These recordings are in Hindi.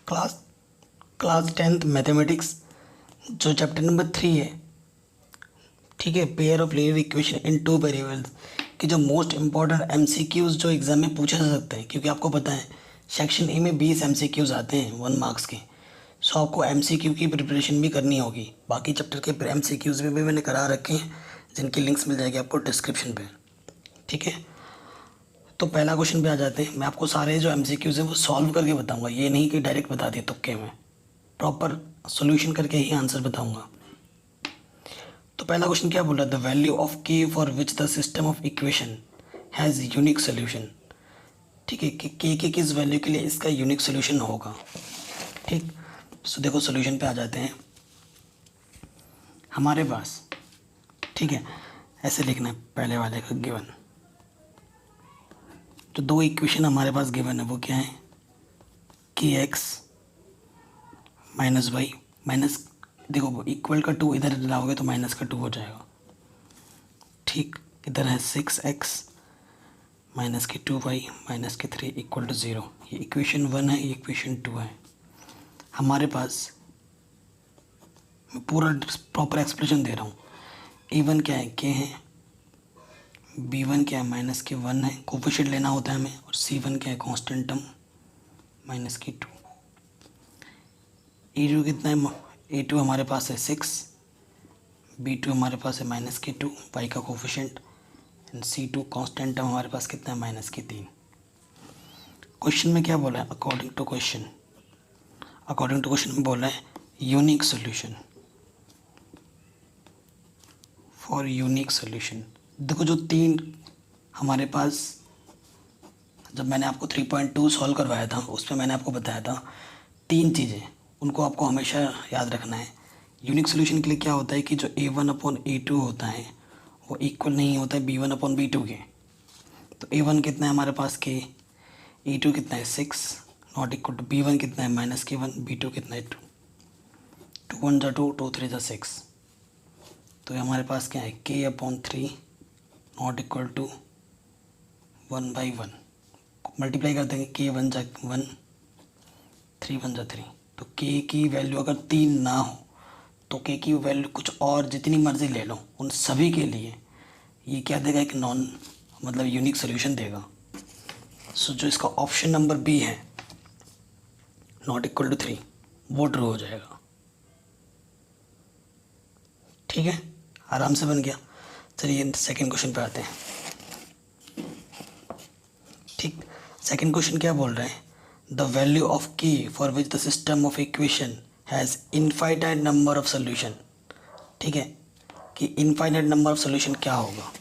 क्लास क्लास 10th मैथमेटिक्स जो चैप्टर नंबर 3 है, ठीक है, pair of linear equation in two variables कि जो मोस्ट इंपॉर्टेंट एमसीक्यूज जो एग्जाम में पूछे जा सकते हैं, क्योंकि आपको पता है सेक्शन ए में 20 एमसीक्यूज आते हैं 1 मार्क्स के। सो आपको एमसीक्यू की प्रिपरेशन भी करनी होगी। बाकी चैप्टर के एमसीक्यूज भी मैंने करा रखे हैं, जिनकी लिंक्स मिल जाएगी आपको डिस्क्रिप्शन पे, ठीक है। तो पहला क्वेश्चन पे आ जाते हैं। मैं आपको सारे जो एमसीक्यूज हैं वो सॉल्व करके बताऊंगा, ये नहीं कि डायरेक्ट बता दिए तुक्के में, प्रॉपर सॉल्यूशन करके ही आंसर बताऊंगा। तो पहला क्वेश्चन क्या बोल रहा है, the value of K for which the system of equation has unique solution. ठीक है, कि के किस वैल्यू के लिए इसका यूनिक सोल्यूशन होगा। ठीक, सो देखो सोल्यूशन पे आ जाते हैं हमारे पास। ठीक है, ऐसे लिखना है पहले वाले का गिवन। तो दो इक्वेशन हमारे पास गिवन है, वो क्या है, के एक्स माइनस वाई माइनस, देखो इक्वल का 2 इधर लाओगे तो माइनस का 2 हो जाएगा। ठीक, इधर है 6x माइनस के 2y माइनस के 3 इक्वल टू 0। ये इक्वेशन 1 है, ये इक्वेशन 2 है हमारे पास। मैं पूरा प्रॉपर एक्सप्लेनेशन दे रहा हूँ। a1 क्या है, के है, b1 क्या है, माइनस के 1 है, कोफिशिएंट लेना होता है हमें, और c1 क्या है, कांस्टेंट टर्म माइनस के 2। a2 कितना है, a2 हमारे पास है 6, b2 हमारे पास है माइनस के 2, y का coefficient, and c2 constant term हमारे पास कितना है, माइनस के 3। क्वेश्चन में क्या बोला है, अकॉर्डिंग टू क्वेश्चन में बोला है unique solution, for unique solution. देखो जो 3 हमारे पास, जब मैंने आपको 3.2 सॉल्व करवाया था उसमें मैंने आपको बताया था 3 चीज़ें, उनको आपको हमेशा याद रखना है। यूनिक सोल्यूशन के लिए क्या होता है कि जो a1/a2 होता है वो इक्वल नहीं होता है b1/b2 के। तो a1 कितना है हमारे पास के, a2 कितना है 6, नॉट इक्वल टू b1 कितना है माइनस के 1, b2 कितना है 2, 2 1 जा 2, 2 3 जा 6। तो ये हमारे पास क्या है, k/3 not equal to 1/1। Multiply कर देंगे, k 1 जा 1, 3 1 जा 3। तो k की वैल्यू अगर 3 ना हो तो k की वैल्यू कुछ और जितनी मर्जी ले लो, उन सभी के लिए ये क्या देगा, एक मतलब यूनिक सोल्यूशन देगा। सो जो इसका ऑप्शन नंबर बी है नॉट इक्वल टू 3 वो ट्रू हो जाएगा। ठीक है, आराम से बन गया। चलिए सेकंड क्वेश्चन पे आते हैं। ठीक, सेकंड क्वेश्चन क्या बोल रहे हैं, the value of K for which the system of equation has infinite number of solution. ठीक है, कि इनफाइनाइट नंबर ऑफ सोल्यूशन क्या होगा।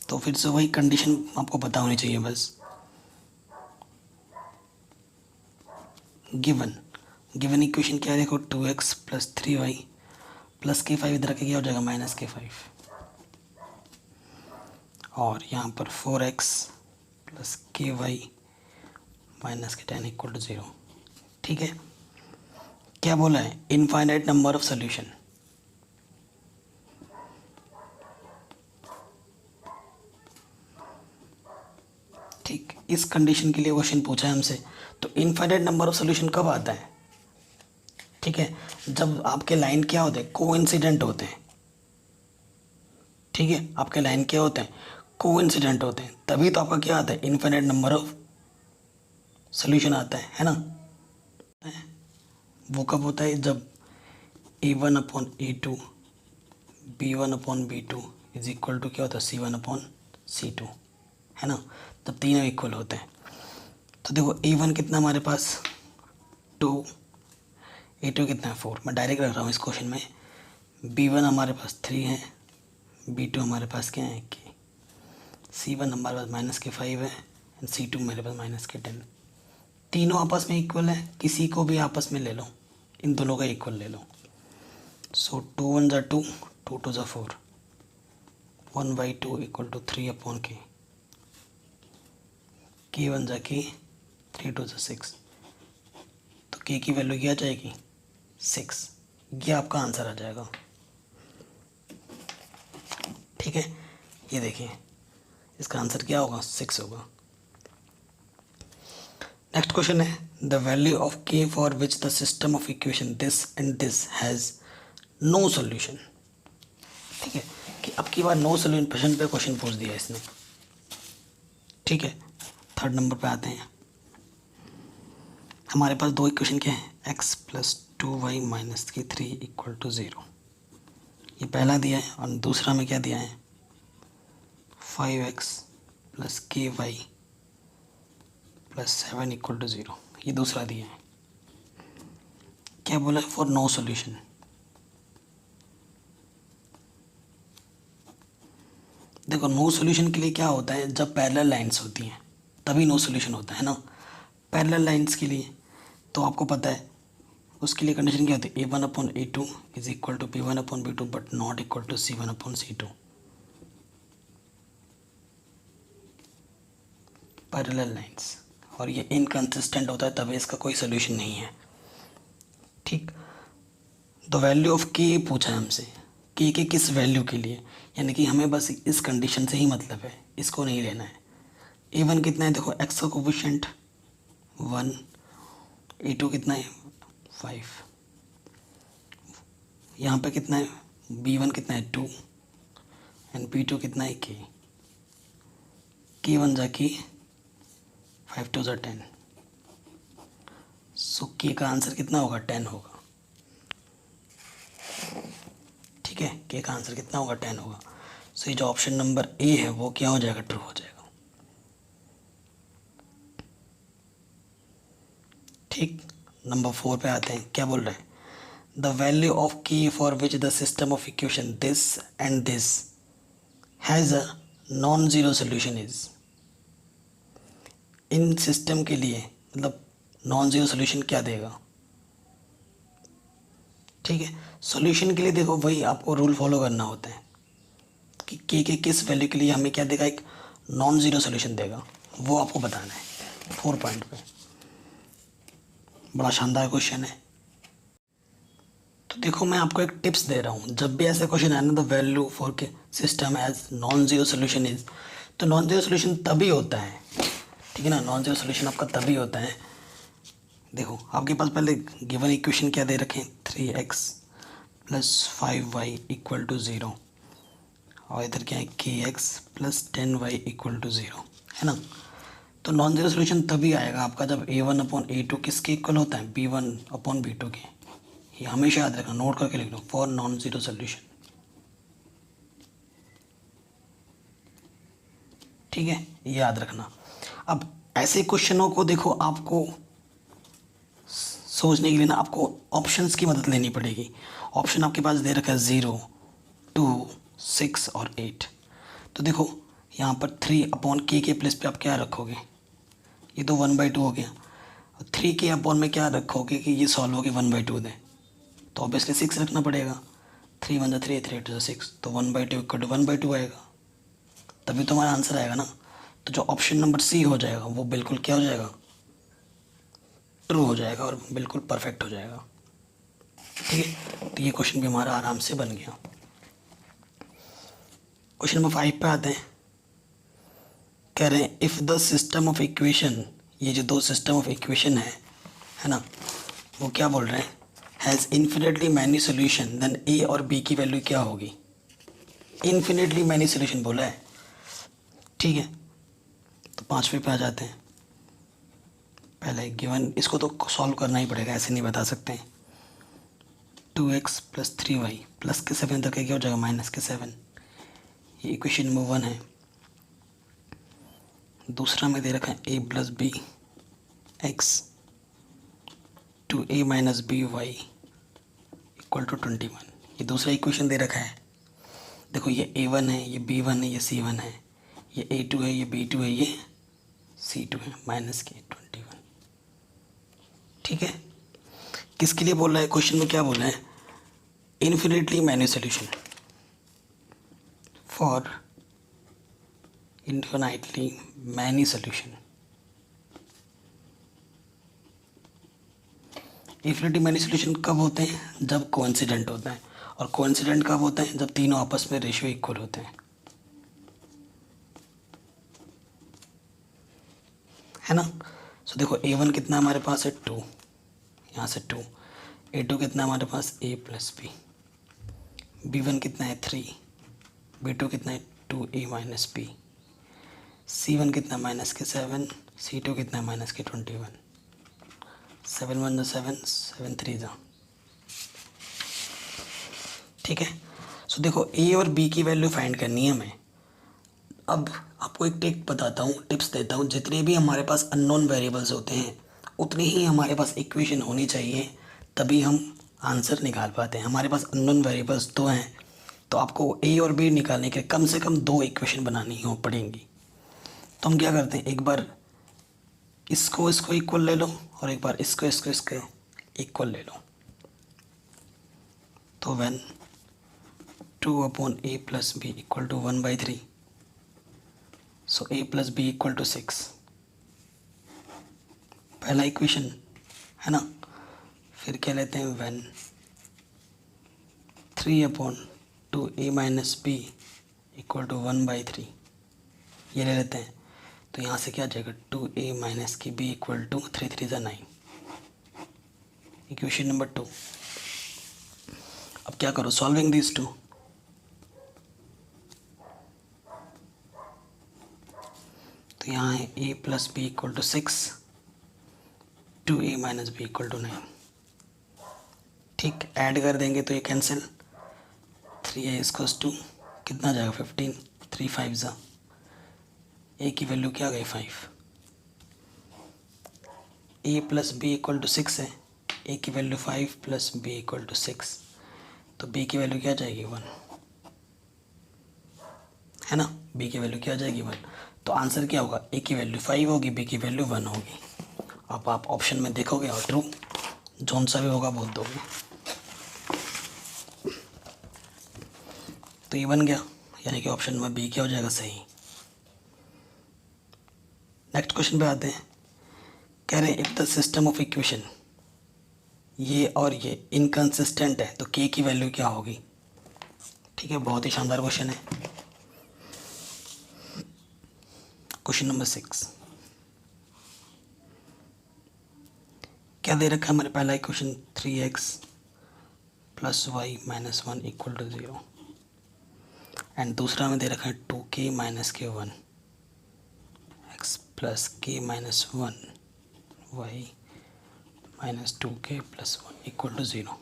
तो फिर से वही कंडीशन आपको पता होनी चाहिए बस। गिवन इक्वेशन क्या है, देखो 2x प्लस 3y प्लस के 5 इधर के क्या हो जाएगा, माइनस के 5, और यहाँ पर 4x plus K Y minus के 10 इक्वल टू 0। ठीक है, क्या बोला है, इनफाइनाइट नंबर ऑफ सोल्यूशन। ठीक, इस कंडीशन के लिए क्वेश्चन पूछा है हमसे। तो इनफाइनाइट नंबर ऑफ सोल्यूशन कब आता है, ठीक है, जब आपके लाइन क्या होते हैं, कोइंसिडेंट होते हैं। ठीक है, आपके लाइन क्या होते हैं, कोइंसिडेंट होते हैं, तभी तो आपका क्या आता है, इनफाइनाइट नंबर ऑफ सोल्यूशन आता है ना। वो कब होता है, जब a1/a2 b1/b2 is equal to क्या होता है, c1/c2, है ना, तब तीनों इक्वल होते हैं। तो देखो a1 कितना हमारे पास 2, a2 कितना है 4, मैं डायरेक्ट रख रहा हूँ इस क्वेश्चन में। b1 हमारे पास 3 है, b2 हमारे पास क्या है कि c1 हमारे पास माइनस के 5 है, एंड c2 मेरे पास माइनस के 10। तीनों आपस में इक्वल है, किसी को भी आपस में ले लो, इन दोनों का इक्वल ले लो। सो 2 1 जा 2, 2 2 जा 4, 1/2 इक्वल टू 3/k, k 1 जा k, 3 2 जा 6। तो k की वैल्यू क्या आ जाएगी, 6। ये आपका आंसर आ जाएगा। ठीक है, ये देखिए इसका आंसर क्या होगा, 6 होगा। नेक्स्ट क्वेश्चन है, the value of K for which the system of equation this and this has no solution. ठीक है, कि अब की बार नो सोल्यूशन प्रश्न पे क्वेश्चन पूछ दिया इसने। ठीक है, थर्ड नंबर पे आते हैं। हमारे पास दो इक्वेशन क्या है, x प्लस 2y माइनस की 3 इक्वल टू 0, ये पहला दिया है। और दूसरा में क्या दिया है, 5x plus K Y plus 7 equal to 0, ये दूसरा दिया है। क्या बोला है, फॉर नो सोल्यूशन। देखो नो सोल्यूशन के लिए क्या होता है, जब पैरेलल लाइंस होती हैं तभी नो सोल्यूशन होता है ना। पैरेलल लाइंस के लिए तो आपको पता है उसके लिए कंडीशन क्या होती है, a1/a2 is equal to b1/b2 but not equal to c1/c2। Parallel lines, और ये इनकंसिस्टेंट होता है तभी इसका कोई सोल्यूशन नहीं है। ठीक, द वैल्यू ऑफ के पूछा है हमसे, के किस वैल्यू के लिए, यानी कि हमें बस इस कंडीशन से ही मतलब है, इसको नहीं लेना है। a1 कितना है, देखो x का कोफिशिएंट 1, a2 कितना है 5, यहाँ पे कितना है b1 कितना है 2 एंड b2 कितना है k 1 जा के 5 2 जा 10, सो k का आंसर कितना होगा 10 होगा। ठीक है, के का आंसर कितना होगा 10 होगा। सो ये जो ऑप्शन नंबर ए है वो क्या हो जाएगा, ट्रू हो जाएगा। ठीक, नंबर 4 पे आते हैं। क्या बोल रहे हैं, the value of K for which the system of equation this and this has a non zero solution is. In system के लिए मतलब नॉन ज़ीरो सोल्यूशन क्या देगा। ठीक है, सॉल्यूशन के लिए देखो वही आपको रूल फॉलो करना होता है कि के किस वैल्यू के लिए हमें क्या देगा, एक नॉन ज़ीरो सोल्यूशन देगा, वो आपको बताना है 4 पॉइंट पे। बड़ा शानदार क्वेश्चन है। तो देखो मैं आपको एक टिप्स दे रहा हूँ, जब भी ऐसा क्वेश्चन आए ना, the value for K system as non zero solution is, तो नॉन ज़ीरो सोल्यूशन तभी होता है, ठीक है ना, नॉन ज़ीरो सोल्यूशन आपका तभी होता है। देखो आपके पास पहले गिवन इक्वेशन क्या दे रखे हैं, 3x plus 5y equal to 0, और इधर क्या है kx plus 10y equal to 0, है ना। तो नॉन ज़ीरो सोल्यूशन तभी आएगा आपका जब a1/a2 किसके इक्वल होता है, b1/b2 के। ये हमेशा याद रखना, नोट करके लिख लो, फॉर नॉन ज़ीरो सोल्यूशन। ठीक है, ये याद रखना। अब ऐसे क्वेश्चनों को देखो आपको सोचने के लिए ना आपको ऑप्शंस की मदद लेनी पड़ेगी। ऑप्शन आपके पास दे रखा है 0, 2, 6 और 8। तो देखो यहाँ पर 3/k के प्लेस पे आप क्या रखोगे, ये तो 1/2 हो गया। 3k अपॉन में क्या रखोगे कि ये सॉल्व हो के 1/2 दे, तो ऑब्वियसली 6 रखना पड़ेगा। 3 1 3, 3 8 6, तो 1/2 इक्वल टू 1/2 आएगा, तभी तो हमारा आंसर आएगा ना। तो जो ऑप्शन नंबर सी हो जाएगा वो बिल्कुल क्या हो जाएगा, ट्रू हो जाएगा और बिल्कुल परफेक्ट हो जाएगा। ठीक है, तो ये क्वेश्चन भी हमारा आराम से बन गया। क्वेश्चन नंबर 5 पे आते हैं। कह रहे हैं if the system of equation, ये जो दो सिस्टम ऑफ इक्वेशन है ना, वो क्या बोल रहे हैं, has infinitely many solution, then A और बी की वैल्यू क्या होगी। इन्फिनिटली मैनी सोल्यूशन बोला है। ठीक है, तो 5वें पे आ जाते हैं। पहले गिवन, इसको तो सॉल्व करना ही पड़ेगा, ऐसे नहीं बता सकते हैं। 2x प्लस 3y प्लस के 7 तक क्या हो जाएगा, माइनस के 7। ये इक्वेशन नंबर 1 है। दूसरा में दे रखा है a plus B X two a minus B Y equal to 21। ये दूसरा इक्वेशन दे रखा है। देखो ये a1 है, ये b1 है, ये c1 है, ये a2 है, ये b2 है, ये c2 है, माइनस के 21। ठीक है, किसके लिए बोल रहा है, क्वेश्चन में क्या बोल रहा है, infinitely many solution, for infinitely many solution. Infinity many solution कब होते हैं, जब कोइंसिडेंट होता है, और कोइंसिडेंट कब होता है, जब तीनों आपस में रेशियो इक्वल होते हैं, है ना। सो देखो A1 कितना हमारे पास है 2, यहाँ से 2, A2 कितना हमारे पास A प्लस बी, B1 कितना है 3, B2 कितना है 2A माइनस बी, C1 कितना माइनस के 7, C2 कितना माइनस के 21, 7 1 7, 7 3 जा। ठीक है। सो देखो A और B की वैल्यू फाइंड करनी है हमें। अब आपको एक टिप बताता हूँ, टिप्स देता हूँ, जितने भी हमारे पास अननोन वेरिएबल्स होते हैं उतनी ही हमारे पास इक्वेशन होनी चाहिए, तभी हम आंसर निकाल पाते हैं। हमारे पास अननोन वेरिएबल्स 2 हैं, तो आपको A और B निकालने के कम से कम 2 इक्वेशन बनानी हो पड़ेंगी। तो हम क्या करते हैं, एक बार इसको इक्वल ले लो और एक बार इसको इक्वल ले लो। तो when 2/a plus B equal to 1/3, so a plus B equal to 6, पहला इक्वेशन है ना। फिर क्या लेते हैं, when 3/2a minus B equal to 1/3, ये ले लेते हैं। तो यहाँ से क्या आ जाएगा, 2a माइनस की b equal to 3 3 9, equation number 2। अब क्या करो, सॉल्विंग दिस टू। तो यहाँ है a plus B equal to 6, 2a minus B equal to 9। ठीक, ऐड कर देंगे तो ये कैंसिल, 3a इक्वल्स टू कितना जाएगा 15, 3 5 जा, a की वैल्यू क्या गई 5, a plus B equal to 6 है, a की value 5 plus b equal to 6, तो b की वैल्यू क्या जाएगी 1, है ना। b की वैल्यू क्या जाएगी 1, तो आंसर क्या होगा, a की वैल्यू 5 होगी, b की वैल्यू 1 होगी। अब आप ऑप्शन में देखोगे और ट्रू जोन सा भी होगा बोल दोगे। तो ये बन गया, यानी कि ऑप्शन में बी क्या हो जाएगा सही। नेक्स्ट क्वेश्चन पे आते हैं। कह रहे हैं if the system of equation, ये और ये इनकंसिस्टेंट है तो के की वैल्यू क्या होगी। ठीक है, बहुत ही शानदार क्वेश्चन है। क्वेश्चन नंबर 6 क्या दे रखा है हमारे, पहला equation 3x plus Y minus 1 equal to 0, and दूसरा में दे रखा है 2k minus K 1 x plus k minus 1 y minus 2k plus 1 equal to 0।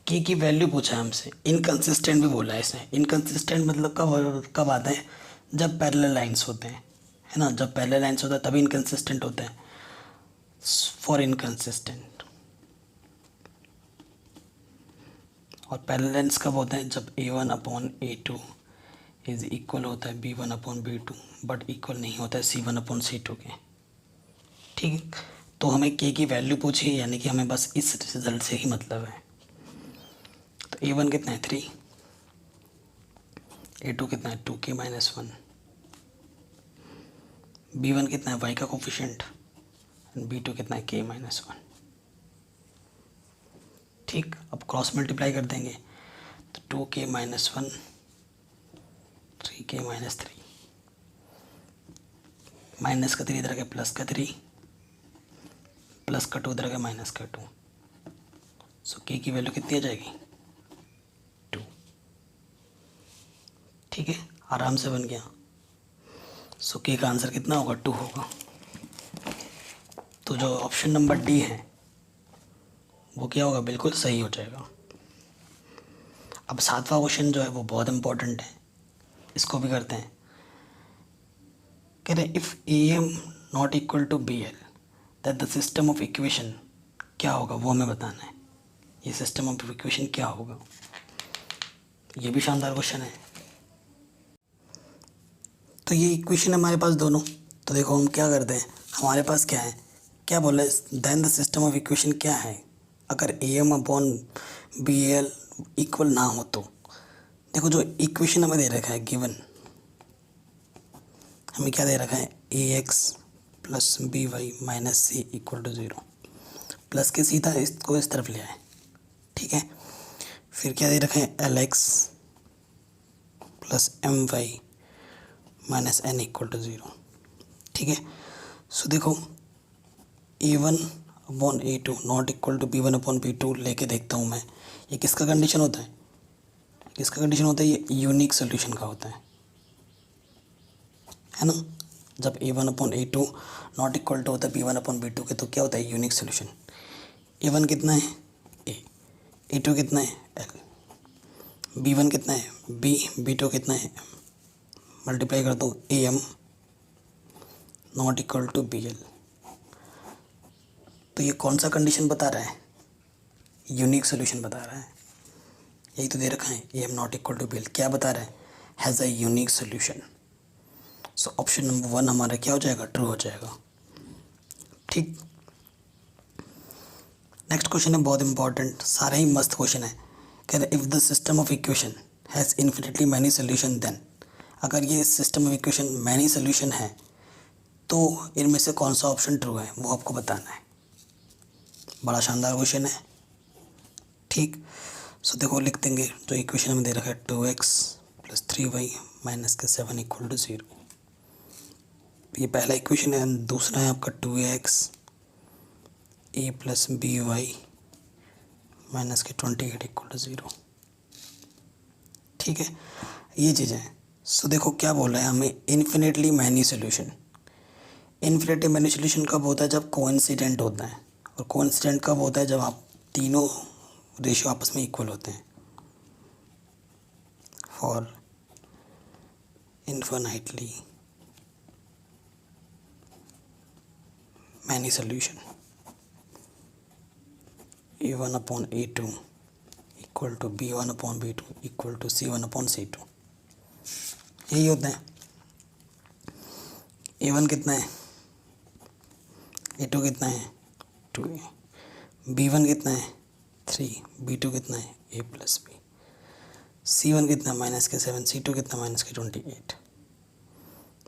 K की वैल्यू पूछा है हमसे, इनकंसिस्टेंट भी बोला है इसने। इनकंसिस्टेंट मतलब कब आता है, जब पैरेलल लाइंस होते हैं, है ना। जब पैरेलल लाइंस होता है तभी इनकंसिस्टेंट होते हैं। फॉर इनकंसिस्टेंट, और पैरेलल लाइंस कब होते हैं, जब a1/a2 इज इक्वल होता है b1/b2 बट इक्वल नहीं होता है c1/c2 के। ठीक है, तो हमें के की वैल्यू पूछी है, यानी कि हमें बस इस रिजल्ट से ही मतलब है। तो a1 कितना है 3, a2 कितना है 2k माइनस 1, b1 कितना है y का कोफिशिएंट, b2 कितना है k माइनस 1। ठीक, अब क्रॉस मल्टीप्लाई कर देंगे तो 2k minus 1, 3k minus 3, minus का 3 इधर के प्लस का 3, प्लस का 2 इधर के माइनस का 2, सो के की वैल्यू कितनी आ जाएगी 2। ठीक है, आराम से बन गया। सो के का आंसर कितना होगा 2 होगा। तो जो ऑप्शन नंबर डी है वो क्या होगा, बिल्कुल सही हो जाएगा। अब 7वां क्वेश्चन जो है वो बहुत इंपॉर्टेंट है, इसको भी करते हैं। कह रहे if A M not equal to B L that the system of equation क्या होगा, वो हमें बताना है। ये सिस्टम ऑफ इक्वेशन क्या होगा, ये भी शानदार क्वेश्चन है। तो ये इक्वेशन हमारे पास दोनों, तो देखो हम क्या करते हैं, हमारे पास क्या है, क्या बोला है, then the system of equation क्या है। अगर A M upon B L equal ना हो तो देखो जो इक्वेशन हमें दे रखा है गिवन, हमें क्या दे रखा है A X plus B Y minus C equal to 0, plus के सीधा इसको इस तरफ ले आए। ठीक है, फिर क्या दे रखा है L X plus M Y minus N equal to 0, ठीक है। सो देखो A1 upon A2 not equal to B1 upon B2 लेके देखता हूँ मैं, ये किसका कंडीशन होता है, किसका कंडीशन होता है, ये यूनिक सोल्यूशन का होता है ना। जब A1 upon A2 not equal to होता है B1 अपॉन B2 के, तो क्या होता है, यूनिक सोल्यूशन। A1 कितना है A, A2 कितना है L, B1 कितना है B, B2 कितना है M, मल्टीप्लाई कर दो AM not equal to BL। तो ये कौन सा कंडीशन बता रहा है, यूनिक सोल्यूशन बता रहा है, यही तो दे रखा है AM not equal to BL, क्या बता रहा है, has a unique solution. So option number 1 हमारा क्या हो जाएगा, ट्रू हो जाएगा। ठीक, नेक्स्ट क्वेश्चन है बहुत इंपॉर्टेंट, सारे ही मस्त क्वेश्चन है। कह रहे if the system of equation has infinitely many solution then, अगर ये system of equation many solution है तो इनमें से कौन सा ऑप्शन ट्रू है वो आपको बताना है। बड़ा शानदार क्वेश्चन है। ठीक, सो देखो लिख देंगे जो इक्वेशन हमें दे रखा है 2x प्लस 3y माइनस के 7 इक्वल टू 0, ये पहला इक्वेशन है। दूसरा है आपका 2x a plus B Y minus K 28 equal to 0। ठीक है, ये चीज़ें हैं। सो देखो क्या बोल रहा है हमें, infinitely many solution. Infinitely many solution कब होता है, जब कोइंसिडेंट होता है, और कोइंसिडेंट कब होता है, जब आप तीनों रेशियो आपस में इक्वल होते हैं। For infinitely many solution A1 upon A2 equal to B1 upon B2 equal to C1 upon C2, यही होता है। A1 कितना है, A2 कितना है 2A, B1 कितना है 3, B2 कितना है A प्लस B, C1 कितना है माइनस के 7, C2 कितना माइनस के 28,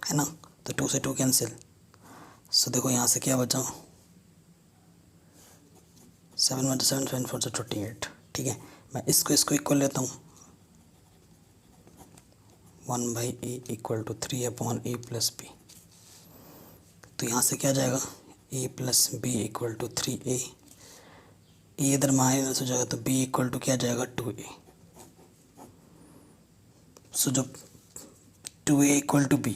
है ना। तो 2 से 2 कैंसिल। सो देखो यहाँ से क्या बचा, 7 1 7 7 4 से 28। ठीक है, मैं इसको इक्वल लेता हूँ, 1/a equal to 3 upon a plus B. तो यहाँ से क्या जाएगा, a plus B equal to 3a, A इधर माइनस हो जाएगा तो b इक्वल टू क्या जाएगा 2a। सो जो 2a इक्वल टू b,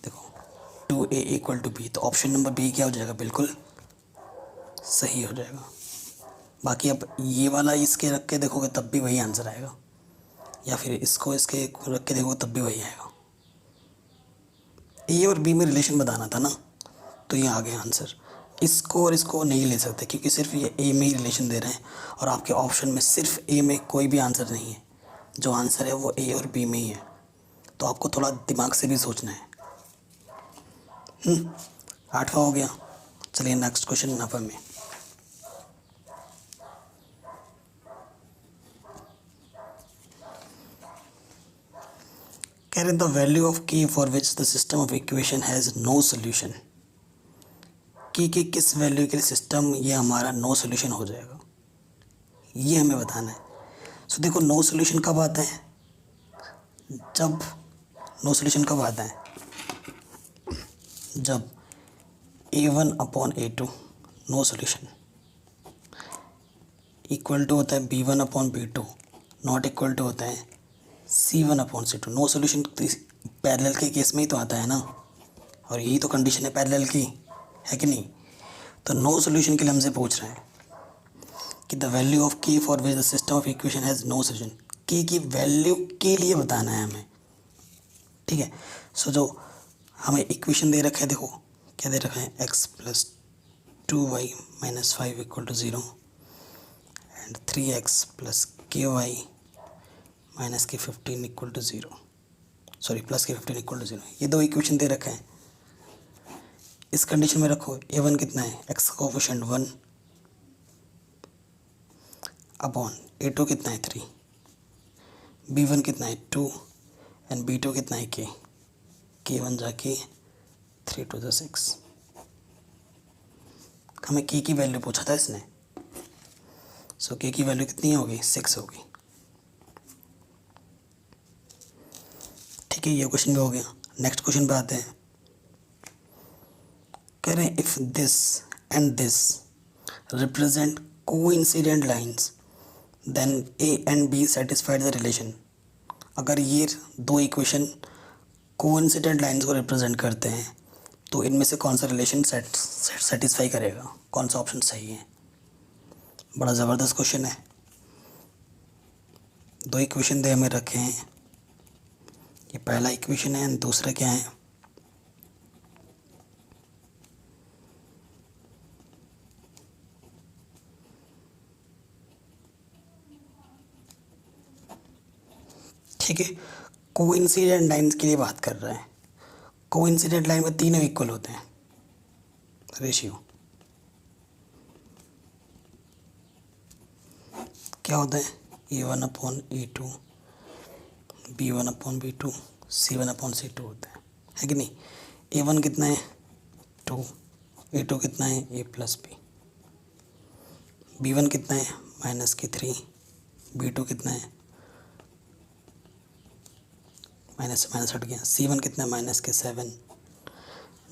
देखो 2a इक्वल टू b, तो ऑप्शन नंबर बी क्या हो जाएगा, बिल्कुल सही हो जाएगा। बाकी अब ये वाला इसके रख के देखोगे तब भी वही आंसर आएगा, या फिर इसको इसके रख के देखोगे तब भी वही आएगा। ए और बी में रिलेशन बताना था ना, तो ये आ गया आंसर। इसको और इसको नहीं ले सकते क्योंकि सिर्फ ये ए में ही रिलेशन दे रहे हैं, और आपके ऑप्शन में सिर्फ ए में कोई भी आंसर नहीं है, जो आंसर है वो ए और बी में ही है। तो आपको थोड़ा दिमाग से भी सोचना है। 8वां हो गया। चलिए नेक्स्ट क्वेश्चन 9 में। कह रहे the value of K for which the system of equation has no solution, की किस वैल्यू के लिए सिस्टम ये हमारा नो सोल्यूशन हो जाएगा, ये हमें बताना है। सो देखो नो सोल्यूशन कब आता है, जब नो सोल्यूशन कब आता है, जब A1 upon A2 no solution equal to होता है B1 upon B2 not equal to होता है C1 upon C2। No solution parallel के केस में ही तो आता है ना, और यही तो कंडीशन है पैरेलल की, है कि नहीं। तो नो सोल्यूशन के लिए हमसे पूछ रहे हैं कि the value of K for which the system of equation has no solution, की वैल्यू के लिए बताना है हमें। ठीक है, सो जो हमें इक्वेशन दे रखा है, देखो क्या दे रखा है, x plus 2y minus 5 equal to 0 and 3x plus K Y minus K 15 equal to 0, sorry plus के 15 इक्वल टू 0, ये दो इक्वेशन दे रखा है। इस कंडीशन में रखो A1 कितना है, x का कोफिशिएंट 1 अपॉन A2 कितना है 3, B1 कितना है 2 एंड B2 कितना है K1 जाके 3 to the 6। हमें की वैल्यू पूछा था इसने, सो की वैल्यू कितनी होगी, 6 होगी। ठीक है, ये क्वेश्चन भी हो गया। नेक्स्ट क्वेश्चन पे आते हैं। कह रहे हैं if this and this represent coincident lines then A and B satisfied the relation. अगर ये दो इक्वेशन कोइंसिडेंट लाइंस को रिप्रेजेंट करते हैं तो इनमें से कौन सा रिलेशन सेटिस्फाई करेगा, कौन सा ऑप्शन सही है। बड़ा ज़बरदस्त क्वेश्चन है। दो इक्वेशन दे हमें रखे हैं, ये पहला इक्वेशन है, दूसरा क्या है, ठीक है। कोइंसिडेंट लाइंस के लिए बात कर रहे हैं। कोइंसिडेंट लाइन में तीनों इक्वल होते हैं, रेशियो क्या होता है, A1/A2, B1/B2, C1/C2 होता है कि नहीं। A1 कितना है 2, A2 कितना है A+B, B1 कितना है -3, B2 कितना है माइनस से माइनस हट गया, C1 कितना है -7,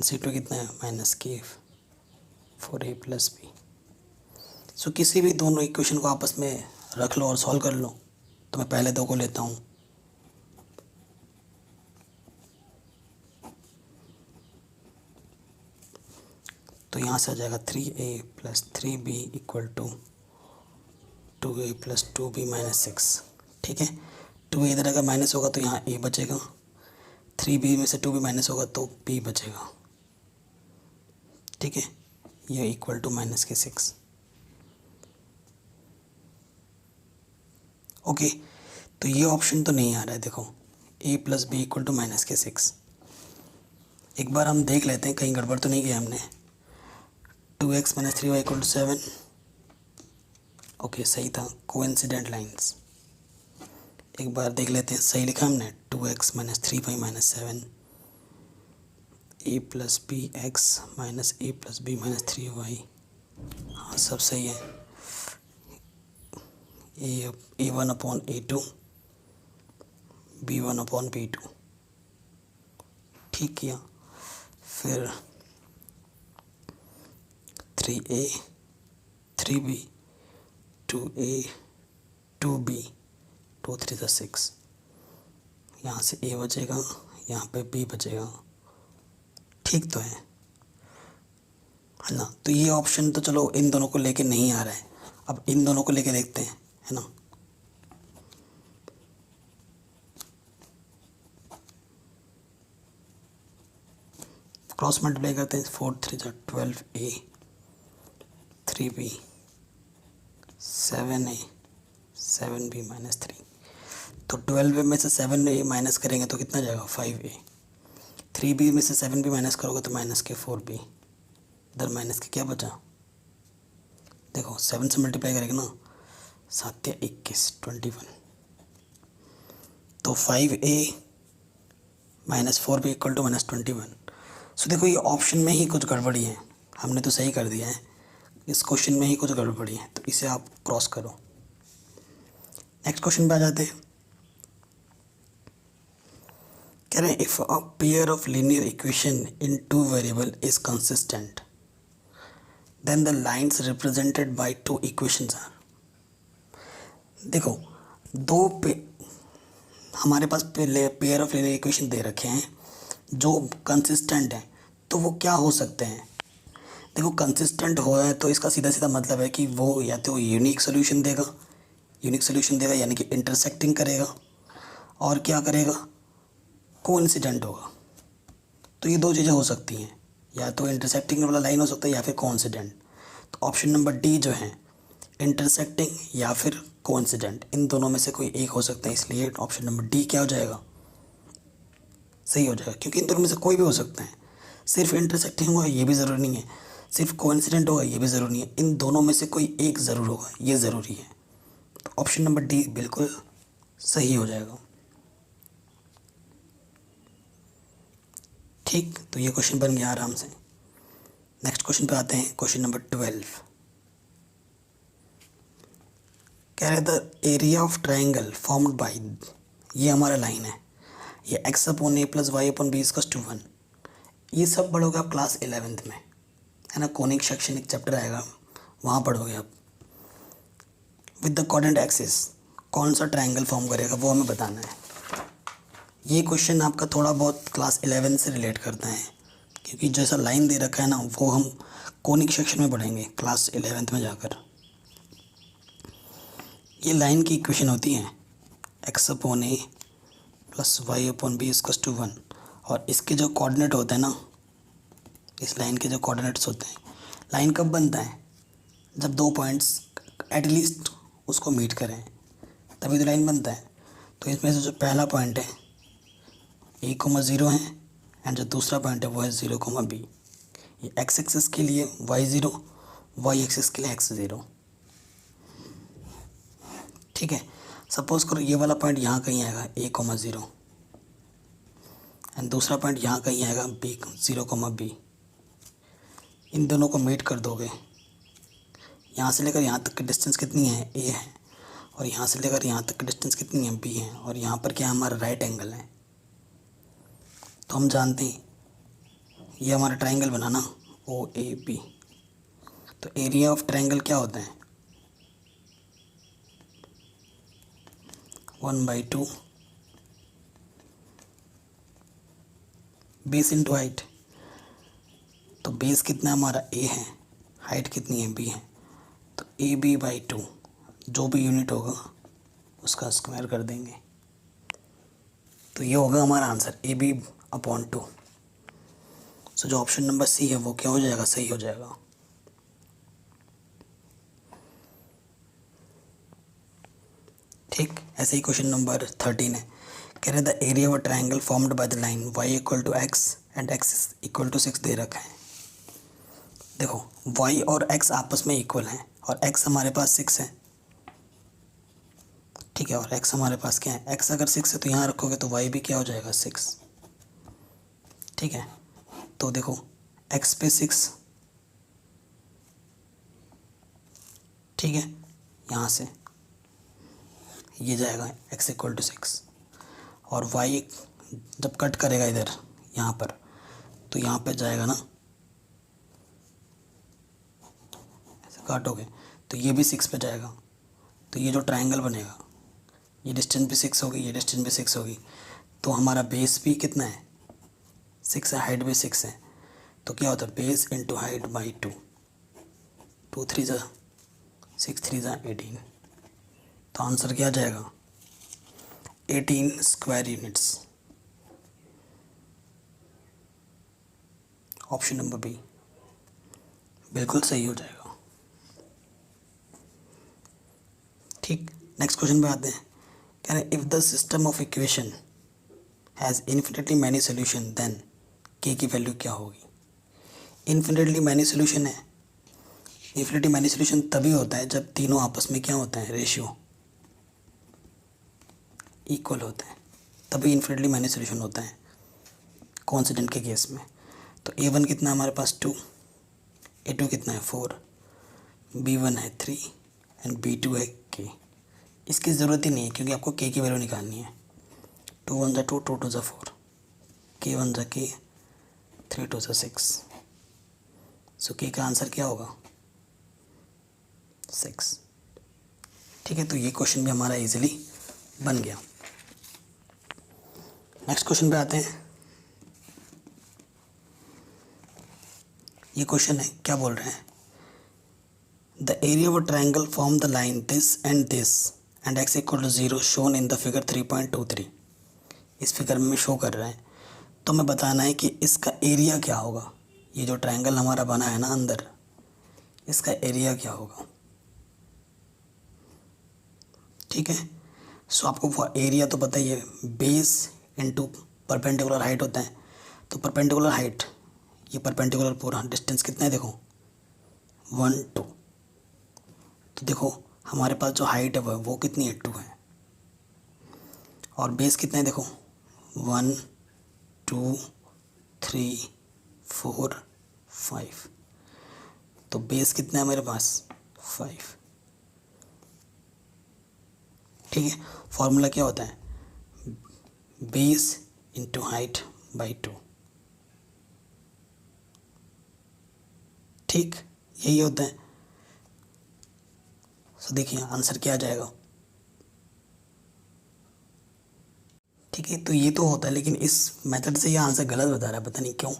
C2 कितना है -4A+B। सो किसी भी दोनों इक्वेशन को आपस में रख लो और सॉल्व कर लो। तो मैं पहले दो को लेता हूँ, तो यहाँ से आ जाएगा 3A + 3B = 2A + 2B - 6, ठीक है। 2A इधर अगर माइनस होगा तो यहाँ A बचेगा, 3B में से 2B माइनस होगा तो B बचेगा, ठीक है। ये इक्वल टू -6। ओके, तो ये ऑप्शन तो नहीं आ रहा है। देखो A + B = -6। एक बार हम देख लेते हैं कहीं गड़बड़ तो नहीं किया हमने। 2x - 3y = 7, ओके सही था। कोइंसिडेंट लाइंस एक बार देख लेते हैं, सही लिखा हमने। 2x - 3y - 7, A + bx - A + b - 3y, हाँ सब सही है। A1/A2, B1/B2, ठीक किया। फिर 3A 3B 2A 2B 2 3 6, यहाँ से A बचेगा, यहाँ पे B बचेगा, ठीक तो है ना। तो ये ऑप्शन तो चलो इन दोनों को लेके नहीं आ रहा है, अब इन दोनों को लेके देखते हैं, है ना। क्रॉस मल्टीप्लाई करते हैं, 4 3 12A 3B 7A 7B - 3। तो 12A में से 7A माइनस करेंगे तो कितना जाएगा 5A। 3B में से 7B माइनस करोगे तो -4B। इधर माइनस के क्या बचा, देखो 7 से मल्टीप्लाई करेंगे ना, 7 या 21 21, तो 5A - 4B = -21। सो देखो ये ऑप्शन में ही कुछ गड़बड़ी है, हमने तो सही कर दिया है, इस क्वेश्चन में ही कुछ गड़बड़ी है, तो इसे आप क्रॉस करो। नेक्स्ट क्वेश्चन पे आ जाते हैं। कह रहे हैं if a pair of linear equation in 2 variable is consistent then the lines represented by 2 equations are. देखो हमारे पास पेयर ऑफ लीनियर इक्वेशन दे रखे हैं जो कंसिस्टेंट हैं, तो वो क्या हो सकते हैं। देखो कंसिस्टेंट हो है तो इसका सीधा सीधा मतलब है कि वो या तो यूनिक सोल्यूशन देगा यानी कि इंटरसेक्टिंग करेगा, और क्या करेगा, कोइंसिडेंट होगा। तो ये दो चीज़ें हो सकती हैं, या तो इंटरसेक्टिंग वाला लाइन हो सकता है या फिर कोइंसिडेंट। तो ऑप्शन नंबर डी जो है इंटरसेक्टिंग या फिर कोइंसिडेंट, इन दोनों में से कोई एक हो सकता है, इसलिए ऑप्शन नंबर डी क्या हो जाएगा, सही हो जाएगा। क्योंकि इन दोनों में से कोई भी हो सकता है, सिर्फ इंटरसेक्टिंग होगा ये भी ज़रूरी नहीं है, सिर्फ कोइंसिडेंट होगा ये भी ज़रूरी नहीं है, इन दोनों में से कोई एक ज़रूर होगा, ये ज़रूरी है। तो ऑप्शन नंबर डी बिल्कुल सही हो जाएगा, ठीक। तो ये क्वेश्चन बन गया आराम से। नेक्स्ट क्वेश्चन पे आते हैं, क्वेश्चन नंबर 12। कह रहे the area of triangle formed by, ये हमारा लाइन है, ये x/a + y/b = 1। ये सब पढ़ोगे आप क्लास 11th में, है ना, कोनिक सेक्शन एक चैप्टर आएगा, वहाँ पढ़ोगे आप। विद द कोऑर्डिनेट एक्सिस कौन सा ट्रायंगल फॉर्म करेगा वो हमें बताना है। ये क्वेश्चन आपका थोड़ा बहुत क्लास 11 से रिलेट करता है, क्योंकि जैसा लाइन दे रखा है ना वो हम कोनिक सेक्शन में पढ़ेंगे क्लास 11th में जाकर। ये लाइन की इक्वेशन होती है x upon A plus Y upon B equals to 1, और इसके जो कोऑर्डिनेट होते हैं ना, इस लाइन के जो कोऑर्डिनेट्स होते हैं, लाइन कब बनता है, जब दो पॉइंट्स एटलीस्ट उसको मीट करें तभी तो लाइन बनता है। तो इसमें से जो पहला पॉइंट है a,0 है, एंड जो दूसरा पॉइंट है वो है 0,b। ये x एक्सिस के लिए y0, y एक्सिस के लिए x0। ठीक है, सपोज करो ये वाला पॉइंट यहाँ कहीं आएगा a,0, एंड दूसरा पॉइंट यहाँ कहीं आएगा b 0,b। इन दोनों को मीट कर दोगे, यहाँ से लेकर यहाँ तक की डिस्टेंस कितनी है, a है, और यहाँ से लेकर यहाँ तक की डिस्टेंस कितनी है, b है, और यहाँ पर क्या हमारा राइट एंगल है। तो हम जानते हैं ये हमारा ट्रायंगल बना ना OAB। तो एरिया ऑफ ट्रायंगल क्या होता है, 1/2 बेस इंटू हाइट। तो बेस कितना हमारा A है, हाइट कितनी है, B है, तो AB/2 जो भी यूनिट होगा उसका स्क्वायर कर देंगे। तो ये होगा हमारा आंसर AB/2। सो जो ऑप्शन नंबर C है वो क्या हो जाएगा, सही हो जाएगा। ठीक, ऐसे ही क्वेश्चन नंबर 13 है, कह रहे the area of triangle formed by the line y = x and x = 6 दे रखा है। देखो y और x आपस में इक्वल हैं, और x हमारे पास 6 है, ठीक है, और x हमारे पास क्या है, x अगर 6 है तो यहाँ रखोगे तो y भी क्या हो जाएगा, 6। ठीक है, तो देखो x पे 6, ठीक है, यहाँ से ये जाएगा x = 6, और y जब कट करेगा इधर यहाँ पर, तो यहाँ पे जाएगा ना, ऐसे काटोगे तो ये भी 6 पे जाएगा। तो ये जो ट्रायंगल बनेगा, ये डिस्टेंस भी 6 होगी, ये डिस्टेंस भी 6 होगी, तो हमारा बेस भी कितना है, 6 है, हाइट भी 6 है। तो क्या होता है, बेस इंटू हाइट बाई 2, 2 3 जा 6, 3 जा 18। तो आंसर क्या आ जाएगा, 18 square units. Option number B बिल्कुल सही हो जाएगा। ठीक, नेक्स्ट क्वेश्चन पे आते हैं, कह रहे if the system of equation has infinitely many solution then k की वैल्यू क्या होगी। इन्फिनिटली मैनी सोल्यूशन है, इन्फिनिटी मैनी सोल्यूशन तभी होता है जब तीनों आपस में क्या होता है, रेशियो इक्वल होता है, तभी इन्फिनिटली मैनी सोल्यूशन होता है कॉन्स्टेंट के केस में। तो a1 कितना हमारे पास 2, a2 कितना है 4, b1 है 3 एंड b2 है k। इसकी ज़रूरत ही नहीं है क्योंकि आपको k की वैल्यू निकालनी है। 2 1 जा 2, 2 2 जा 4, k 1 जा k, 3 2 जा 6। सो k का आंसर क्या होगा, 6। ठीक है, तो ये क्वेश्चन भी हमारा इजीली बन गया। नेक्स्ट क्वेश्चन पे आते हैं। ये क्वेश्चन है, क्या बोल रहे हैं, the area of triangle form the line this and x = 0 shown in the figure 3.23। इस फिगर में शो कर रहा है, तो हमें बताना है कि इसका एरिया क्या होगा। ये जो ट्रायंगल हमारा बना है ना अंदर, इसका एरिया क्या होगा। ठीक है, सो आपको वो एरिया तो पता ही है, बेस इंटू परपेंडिकुलर हाइट होता है। तो परपेंडिकुलर हाइट, ये परपेंडिकुलर पूरा डिस्टेंस कितना है, देखो 1 2। तो देखो हमारे पास जो हाइट है वो कितनी है, 2 है, और बेस कितना है, देखो 1 2 3 4 5। तो बेस कितना है मेरे पास, 5। ठीक है, फॉर्मूला क्या होता है, बेस इंटू हाइट बाई 2। ठीक, यही होता है। सो देखिए आंसर क्या आ जाएगा। ठीक है, तो ये तो होता है, लेकिन इस मेथड से ये आंसर गलत बता रहा है, पता नहीं क्यों।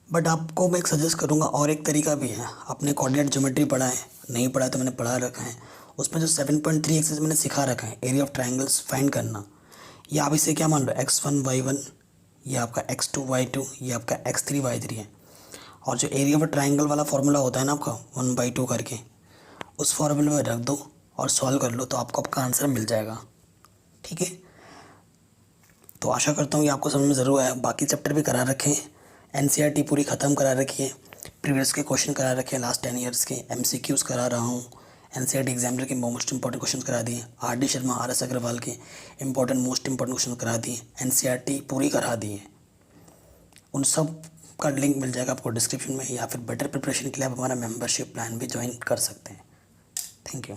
बट आपको मैं एक सजेस्ट करूँगा, और एक तरीका भी है। आपने कोऑर्डिनेट ज्योमेट्री पढ़ा है, नहीं पढ़ा तो मैंने पढ़ा रखा है। उसमें जो 7.3 एक्सरसाइज मैंने सिखा रखा है, एरिया ऑफ ट्राइंगल्स फाइंड करना। ये आप इसे क्या मान लो, x1 y1, ये आपका x2 y2, ये आपका x3 y3 है। और जो एरिया ऑफ ट्राइंगल वाला फॉर्मूला होता है ना आपका 1/2 करके, उस फॉर्मूले में रख दो और सॉल्व कर लो, तो आपको आपका आंसर मिल जाएगा। ठीक है, तो आशा करता हूँ कि आपको समझ में ज़रूर आया। बाकी चैप्टर भी करा रखे हैं, एनसीईआरटी पूरी ख़त्म करा रखी है, प्रीवियस के क्वेश्चन करा रखे हैं, लास्ट 10 ईयर्स के एमसीक्यूज़ करा रहा हूँ, एनसीईआरटी एग्जामिनर के मोस्ट इंपॉर्टेंट क्वेश्चन करा दिए, आर.डी. शर्मा, आर.एस. अग्रवाल के इंपॉर्टेंट मोस्ट इंपॉर्टेंट क्वेश्चन करा दिए, एनसीईआरटी पूरी करा दी है। उन सब का लिंक मिल जाएगा आपको डिस्क्रिप्शन में, या फिर बेटर प्रिपरेशन के लिए आप हमारा मेंबरशिप प्लान भी ज्वाइन कर सकते हैं। Thank you.